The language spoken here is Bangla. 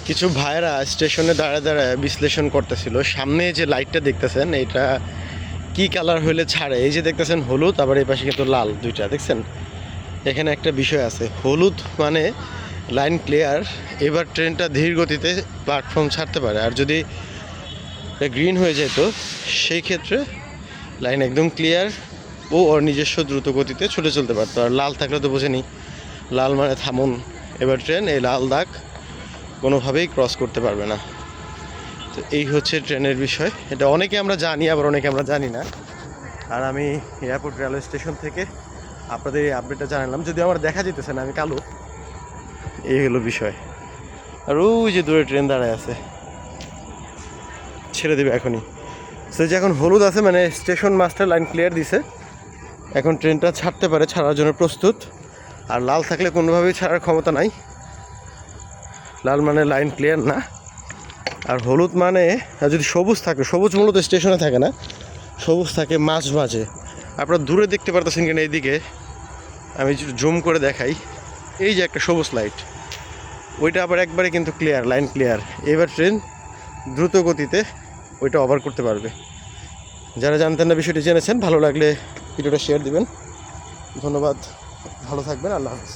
কিছু ভাইরা স্টেশনে দাঁড়ায় দাঁড়ায় বিশ্লেষণ করতেছিল। সামনে যে লাইটটা দেখতেছেন এটা কি কালার হলে ছাড়ে, এই যে দেখতেছেন হলুদ, আবার এই পাশে কিন্তু লাল, দুইটা দেখছেন। এখানে একটা বিষয় আছে, হলুদ মানে লাইন ক্লিয়ার, এবার ট্রেনটা ধীর গতিতে প্ল্যাটফর্ম ছাড়তে পারে। আর যদি গ্রিন হয়ে যেত সেই ক্ষেত্রে লাইন একদম ক্লিয়ার ও ওর নিজস্ব দ্রুত গতিতে ছুটে চলতে পারতো। আর লাল থাকলে তো বোঝেনি, লাল মানে থামুন। এবার ট্রেন এই লাল দাগ কোনোভাবেই ক্রস করতে পারবে না। তো এই হচ্ছে ট্রেনের বিষয়। এটা অনেকে আমরা জানি, আবার অনেকে আমরা জানি না। আর আমি এয়ারপোর্ট রেলওয়ে স্টেশন থেকে আপনাদের এই আপডেটটা জানালাম, যদিও আমার দেখা যেতেছে না, আমি কালো। এই হলো বিষয়। আর ওই যে দূরে ট্রেন দাঁড়ায় আছে, ছেড়ে দেবে এখনই। সে যে এখন হলুদ আছে মানে স্টেশন মাস্টার লাইন ক্লিয়ার দিছে, এখন ট্রেনটা ছাড়তে পারে, ছাড়ার জন্য প্রস্তুত। আর লাল থাকলে কোনোভাবেই ছাড়ার ক্ষমতা নাই। লাল মানে লাইন ক্লিয়ার না। আর হলুদ মানে যদি সবুজ থাকে, সবুজ মূলত স্টেশনে থাকে না, সবুজ থাকে মাঝ মাঝে। আপনারা দূরে দেখতে পারতেছেন কিনা, এইদিকে আমি জুম করে দেখাই, এই যে একটা সবুজ লাইট, ওইটা আবার একবারে কিন্তু ক্লিয়ার, লাইন ক্লিয়ার। এবার ট্রেন দ্রুত গতিতে ওইটা ওভার করতে পারবে। যারা জানতেন না বিষয়টি জেনেছেন, ভালো লাগলে ভিডিওটা শেয়ার দিবেন। ধন্যবাদ, ভালো থাকবেন, আল্লাহ হাফেজ।